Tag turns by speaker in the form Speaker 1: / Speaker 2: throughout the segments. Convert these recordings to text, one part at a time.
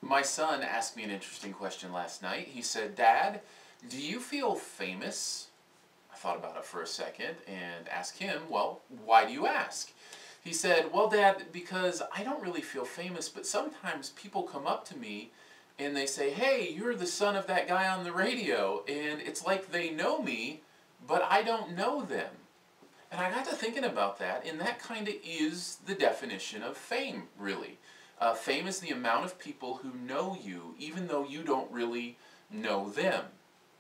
Speaker 1: My son asked me an interesting question last night. He said, "Dad, do you feel famous?" I thought about it for a second and asked him, "Well, why do you ask?" He said, "Well, Dad, because I don't really feel famous, but sometimes people come up to me and they say, 'Hey, you're the son of that guy on the radio,' and it's like they know me, but I don't know them." And I got to thinking about that, and that kind of is the definition of fame, really. Fame is the amount of people who know you, even though you don't really know them.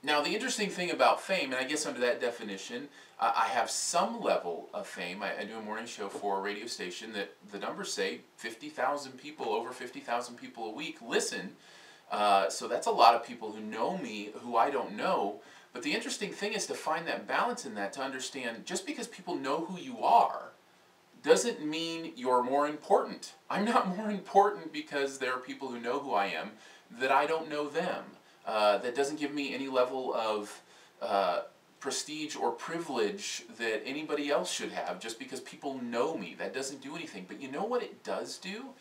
Speaker 1: Now, the interesting thing about fame, and I guess under that definition, I have some level of fame. I do a morning show for a radio station that the numbers say 50,000 people, over 50,000 people a week listen. So that's a lot of people who know me, who I don't know. But the interesting thing is to find that balance in that, to understand just because people know who you are doesn't mean you're more important. I'm not more important because there are people who know who I am that I don't know them. That doesn't give me any level of prestige or privilege that anybody else should have just because people know me. That doesn't do anything. But you know what it does do?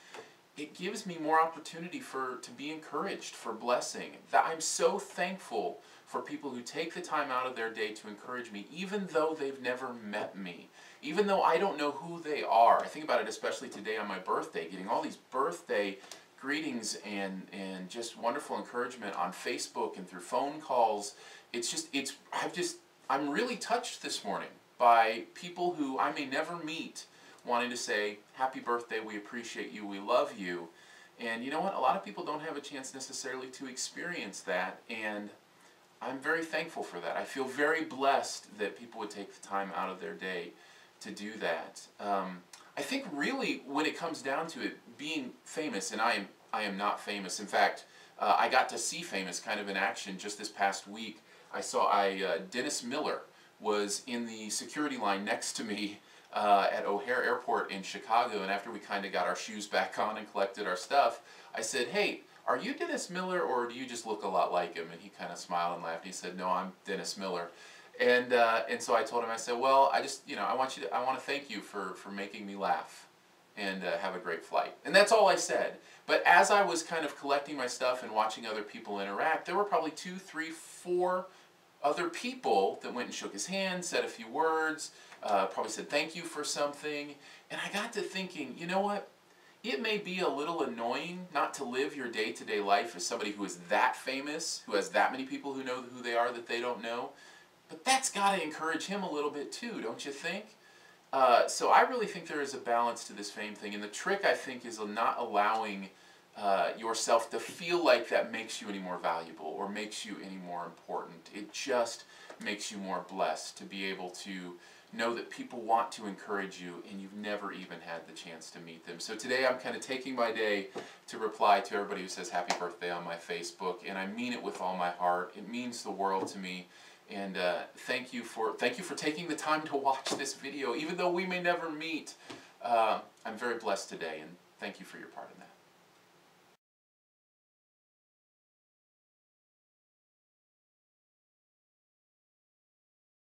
Speaker 1: It gives me more opportunity to be encouraged, for blessing. That I'm so thankful for people who take the time out of their day to encourage me, even though they've never met me, even though I don't know who they are. I think about it especially today on my birthday, getting all these birthday greetings and just wonderful encouragement on Facebook and through phone calls. I'm really touched this morning by people who I may never meet wanting to say, "Happy birthday, we appreciate you, we love you." And you know what? A lot of people don't have a chance necessarily to experience that, and I'm very thankful for that. I feel very blessed that people would take the time out of their day to do that. I think really when it comes down to it, being famous, and I am not famous. In fact, I got to see famous kind of in action just this past week. Dennis Miller was in the security line next to me at O'Hare Airport in Chicago, and after we kind of got our shoes back on and collected our stuff, I said, "Hey, are you Dennis Miller, or do you just look a lot like him?" And he kind of smiled and laughed. He said, "No, I'm Dennis Miller." And so I told him, I said, "Well, I want to thank you for making me laugh, and have a great flight." And that's all I said. But as I was kind of collecting my stuff and watching other people interact, there were probably 2, 3, 4 other people that went and shook his hand, said a few words, probably said thank you for something. And I got to thinking, you know what? It may be a little annoying not to live your day-to-day life as somebody who is that famous, who has that many people who know who they are that they don't know, but that's got to encourage him a little bit too, don't you think? So I really think there is a balance to this fame thing, and the trick, I think, is not allowing yourself to feel like that makes you any more valuable or makes you any more important. It just makes you more blessed to be able to know that people want to encourage you and you've never even had the chance to meet them. So today I'm kind of taking my day to reply to everybody who says happy birthday on my Facebook, and I mean it with all my heart. It means the world to me. And thank you for taking the time to watch this video, even though we may never meet. I'm very blessed today, and thank you for your part in that.